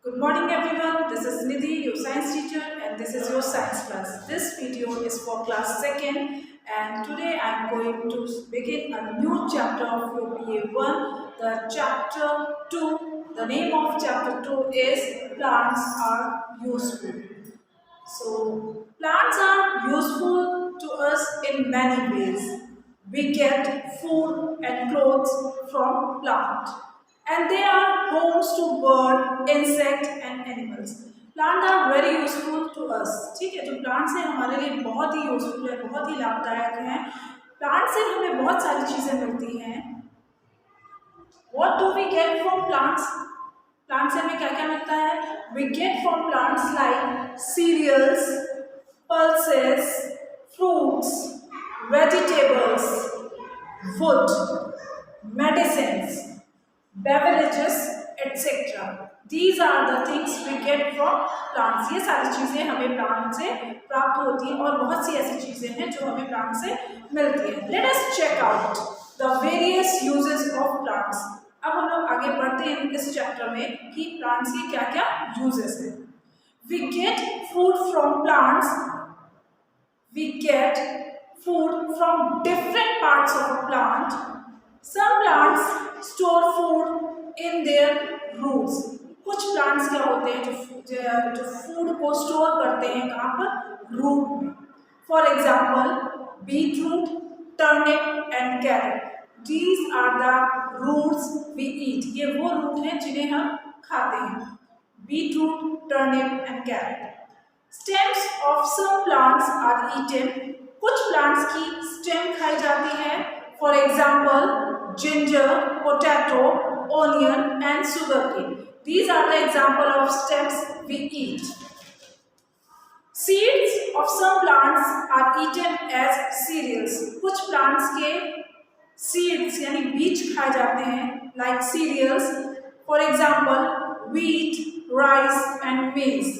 Good morning everyone, this is Nidhi, your science teacher, and this is your science class. This video is for class 2nd and today I am going to begin a new chapter of your PA1, the chapter 2. The name of chapter 2 is Plants Are Useful. So, plants are useful to us in many ways. We get food and clothes from plant, and they are homes to bird, insect and animals. Plant are very useful to us. ठीक है, जो plants हैं हमारे लिए बहुत ही useful है, बहुत ही लाभदायक हैं. प्लांट से हमें बहुत सारी चीज़ें मिलती हैं. What do we get from plants? Plant से हमें क्या क्या मिलता है? We get from plants like cereals, pulses, fruits, vegetables, wood, medicines, beverages, etc. These are the things we get from plants. ये सारी चीज़ें हमें प्लांट से प्राप्त होती हैं और बहुत सी ऐसी चीज़ें हैं जो हमें प्लांट से मिलती हैं. Let us check out the various uses of plants. अब हम लोग आगे बढ़ते हैं इस चैप्टर में कि प्लांट्स के क्या क्या यूजेस हैं. We get food from plants. We get food from different parts of a plant. Some plants store food in their roots. कुछ प्लांट्स क्या होते हैं जो फूड को स्टोर करते हैं कहाँ पर? रूट में. For example beetroot, turnip and carrot. These are the roots we eat. ये वो रूट हैं जिन्हें हम खाते हैं. Beetroot, turnip and carrot. Stems of some plants are eaten. कुछ प्लांट्स की स्टेम खाई जाती है. For example ginger, potato, onion and sugarcane. These are the example of stems we eat. Seeds of some plants are eaten as cereals. कुछ plants के seeds यानी बीज खाए जाते हैं like cereals. For example wheat, rice and maize.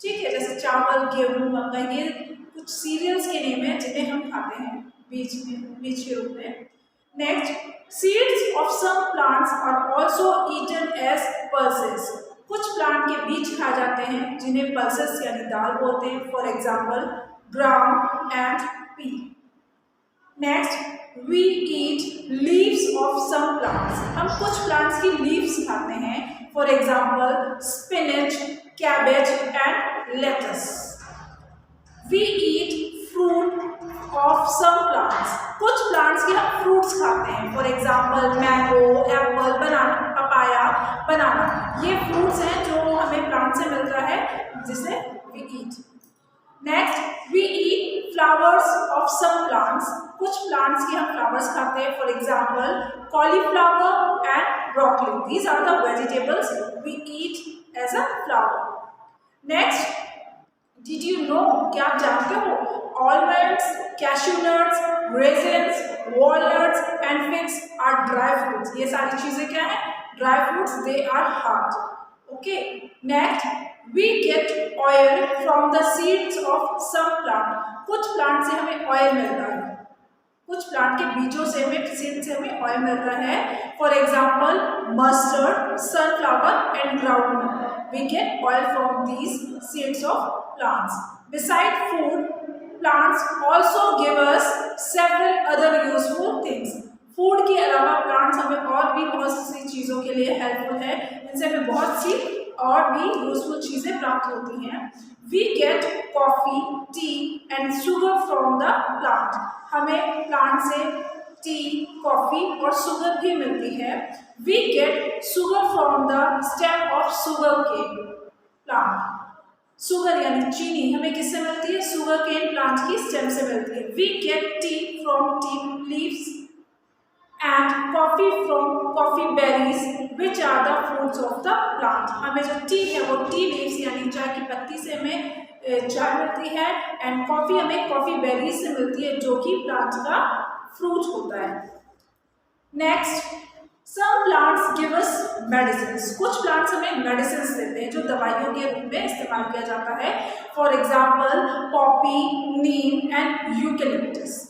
ठीक है, जैसे चावल, गेहूं, मक्का, ये कुछ सीरियल्स के नेम है जिन्हें हम खाते हैं बीज के रूप में. Next, seeds of some plants are also eaten as pulses. कुछ प्लांट के बीज खाए जाते हैं जिन्हें पल्सेस यानी दाल बोलते हैं. For example gram and pea. Next, we eat leaves of some plants. हम कुछ प्लांट्स की लीव्स खाते हैं. For example spinach, cabbage and lettuce. We eat fruit of some plants. कुछ प्लांट्स के हम फ्रूट्स खाते हैं. For example mango, apple, banana, papaya, banana. ये फ्रूट्स हैं जो हमें प्लांट से मिलता है जिसे we eat. Next, we eat flowers of some plants. कुछ प्लांट्स के हम फ्लावर्स खाते हैं. For example cauliflower and broccoli. These are the vegetables we eat as a flower. Next, did you know, क्या आप जानते हो, almonds, cashew nuts, raisins, walnuts and figs are dry fruits. ये सारी चीजें क्या है? Dry fruits. They are hard. Okay. Next, we get oil from the seeds of some plant. कुछ प्लांट से हमें ऑयल मिलता है. कुछ प्लांट के बीजों से हमें, सीड से हमें ऑयल मिलता है. For example mustard, sunflower and groundnut. We get oil from these seeds of plants. Beside food, plants also give us several other useful things. Food के अलावा प्लांट्स हमें और भी बहुत सी चीज़ों के लिए हेल्पफुल है. इनसे हमें बहुत सी और भी यूजफुल चीज़ें प्राप्त होती हैं. We get coffee, tea and sugar from the plant. हमें प्लांट से टी, कॉफ़ी और शुगर भी मिलती है. We get sugar from the stem of sugarcane plant. Sugar यानी चीनी हमें किससे मिलती है? sugarcane प्लांट की स्टेम से मिलती है. We get tea from tea leaves and coffee from coffee berries which are the fruits of the plant. हमें जो टी है वो टी लीव्स यानी चाय की पत्ती से हमें चाय मिलती है. एंड कॉफी हमें कॉफी बेरीज से मिलती है जो कि प्लांट का फ्रूट होता है. Next, some plants give us medicines. कुछ प्लांट्स हमें मेडिसिन्स देते हैं जो दवाइयों के रूप में इस्तेमाल किया जाता है. For example Poppy, Neem and eucalyptus.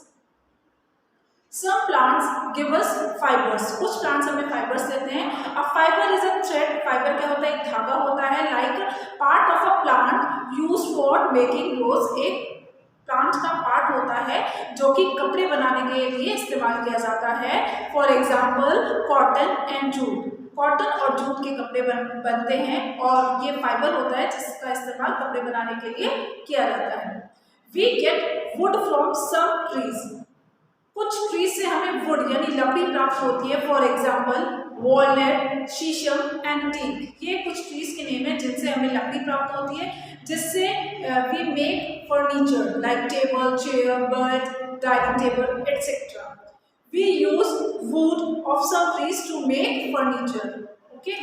Some plants give us fibers. कुछ प्लांट्स हमें फाइबर्स देते हैं. अब fibre is a thread. Fibre क्या होता है? एक धागा होता है. Like use for making clothes, एक प्लांट का पार्ट होता है जो कि कपड़े बनाने के लिए इस्तेमाल किया जाता है। For example cotton and jute, cotton और जूट के कपड़े बनते हैं और ये फाइबर होता है जिसका इस्तेमाल कपड़े बनाने के लिए किया जाता है। We get wood from some trees, कुछ ट्रीज से हमें वुड यानी लकड़ी प्राप्त होती है। For example walnut, shisham and teak, ये कुछ ट्रीज के नेम है जिनसे हमें लकड़ी प्राप्त होती है, जिससे we make furniture like table, chair, bed, dining table etcetera. We use wood of some trees to make furniture. Okay,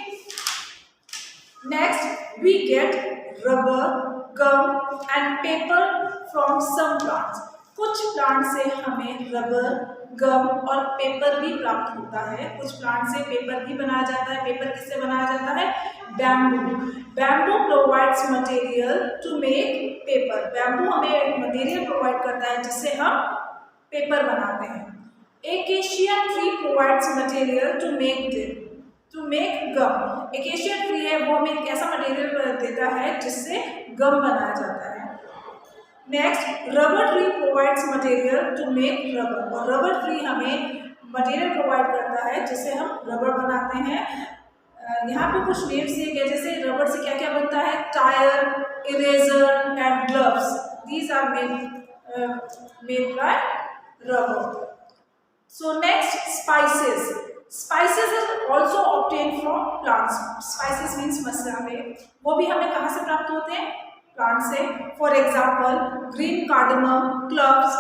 next we get rubber, gum and paper from some plants, कुछ plant से हमें rubber, गम और paper भी प्राप्त होता है। कुछ plant से पेपर भी बनाया जाता है। पेपर किससे बनाया जाता है? Bamboo. Bamboo provides material to make paper, bamboo हमें मटेरियल प्रोवाइड करता है जिससे हम पेपर बनाते हैं। Acacia tree provides material to make gum, acacia tree है वो हमें एक ऐसा मटेरियल देता है जिससे गम बनाया जाता है। Next rubber tree provides material to make rubber, और रबर ट्री हमें मटेरियल प्रोवाइड करता है जिससे हम रबर बनाते हैं। यहाँ पे कुछ नेम्स दिए गए, जैसे रबर से क्या क्या बनता है? Tyre, eraser and gloves, these are made by rubber. So next spices, spices are also obtain from plants, spices means masale, वो भी हमें कहाँ से प्राप्त होते हैं? प्लांट से। For example green cardamom, cloves,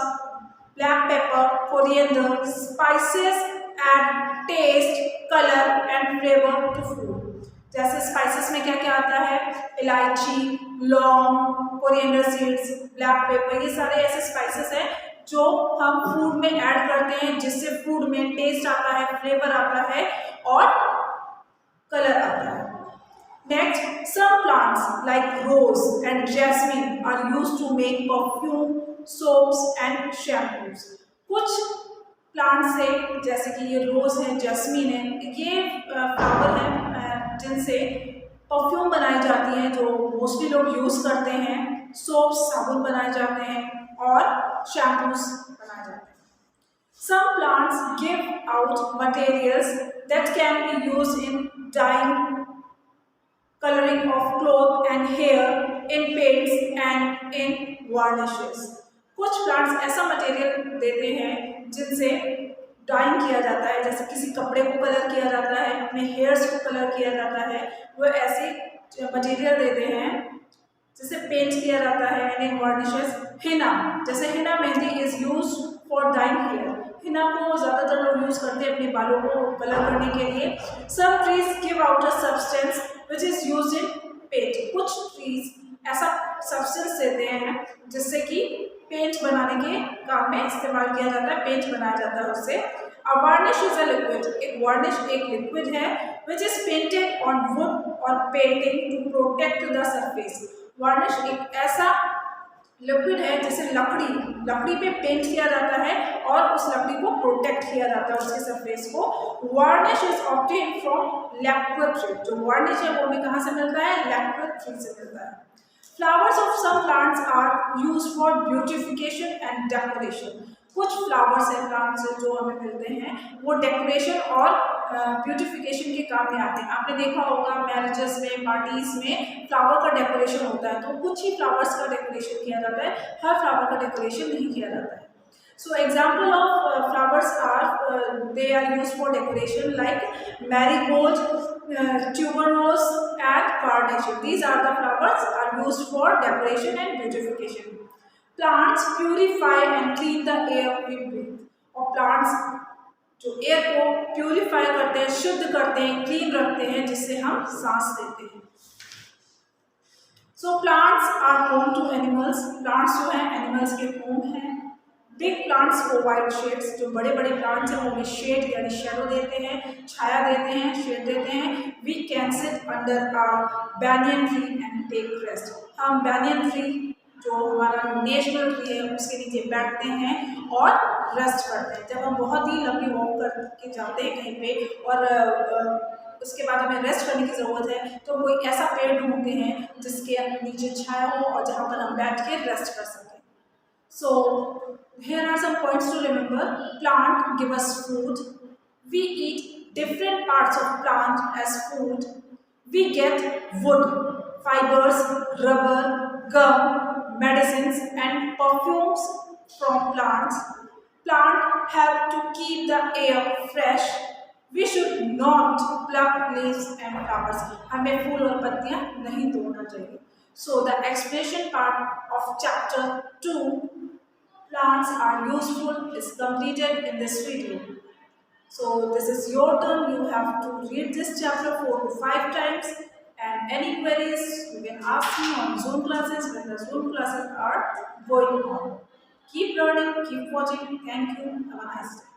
black pepper, coriander, spices add taste, colour and flavour to food. जैसे स्पाइसेस में क्या क्या आता है? इलायची, लौंग, कोरिएंडर सीड्स, ब्लैक पेपर, ये सारे ऐसे स्पाइसेस हैं जो हम फूड में ऐड करते हैं जिससे फूड में टेस्ट आता है, फ्लेवर आता है और कलर आता है। Next, some plants like rose and jasmine are used to make perfume, soaps and shampoos. कुछ प्लांट्स से, जैसे कि ये रोज है, जैस्मीन है, ये फ्लावर है जिनसे परफ्यूम बनाई जाती है जो मोस्टली लोग यूज करते हैं, सोप्स, साबुन बनाए जाते हैं और शैम्पूस बनाए जाते हैं। Some plants give out materials that can be used in dyeing, coloring of cloth and hair, in paints and in varnishes. कुछ प्लांट्स ऐसा मटेरियल देते हैं जिनसे डाइंग किया जाता है, जैसे किसी कपड़े को कलर किया जाता है, अपने हेयर्स को कलर किया जाता है, वो ऐसे मटेरियल देते हैं जिसे पेंट किया जाता है। एंड इन वार्निशेस, हिना, जैसे henna mehndi is use for dyeing hair, henna को ज़्यादातर लोग यूज करते हैं अपने बालों को कलर करने के लिए। Some trees give out a substance which is used in paint, कुछ ट्रीज ऐसा सब्सटेंस देते हैं जिससे कि पेंट बनाने के काम में इस्तेमाल किया जाता है, पेंट बनाया जाता है उससे। A varnish is a liquid, एक वार्निश एक लिक्विड है which is painted on wood और painting to protect the surface. Varnish एक ऐसा लिक्विड है जिसे लकड़ी पे पेंट किया जाता है और उस लकड़ी को प्रोटेक्ट किया जाता है, उसके सरफेस को। Varnish is obtain from lacquer tree, जो वार्निश है वो हमें कहाँ से मिलता है? लैक्वेट ट्री से मिलता है। Flowers of some plants are used for beautification and decoration, कुछ फ्लावर्स एंड प्लांट्स जो हमें मिलते हैं वो डेकोरेशन और ब्यूटिफिकेशन के काम में आते हैं। आपने देखा होगा मैरिजेस में, पार्टीज में फ्लावर का डेकोरेशन होता है, तो कुछ ही फ्लावर्स का डेकोरेशन किया जाता है, हर फ्लावर का डेकोरेशन नहीं किया जाता है। So example of flowers are they are used for decoration like marigold, tuberose and carnation. These are the flowers are used for decoration and beautification. Plants purify and clean the air we breathe. और plants जो air को purify करते हैं, शुद्ध करते हैं, clean रखते हैं, जिससे हम सांस लेते हैं। So plants are home to animals. Plants जो हैं एनिमल्स के होम हैं। बिग प्लांट्स प्रोवाइड शेड्स, जो बड़े बड़े प्लांट्स हैं वो हमें शेड यानी शैडो देते हैं, छाया देते हैं, शेड देते हैं। We can sit under a banyan tree and take rest, हम बैनियन ट्री जो हमारा नेशनल ट्री है उसके नीचे बैठते हैं और रेस्ट करते हैं। जब हम बहुत ही लंबी वॉक करके जाते हैं कहीं पे और उसके बाद हमें रेस्ट करने की ज़रूरत है, तो कोई ऐसा पेड़ ढूंढते हैं जिसके नीचे छाया हो और जहाँ पर हम बैठ के रेस्ट कर सकें। So here are some points to remember. Plant give us food. We eat different parts of plant as food. We get wood, fibers, rubber, gum, medicines and perfumes from plants. Plant help to keep the air fresh. We should not pluck leaves and flowers. हमें फूल और पत्तियां नहीं तोड़ना चाहिए. So the explanation part of chapter 2, plants are useful, is completed in this video. So this is your turn. You have to read this chapter 4 to 5 times, and any queries you can ask me on Zoom classes when the Zoom classes are going on. Keep learning, keep watching. Thank you. Have a nice day.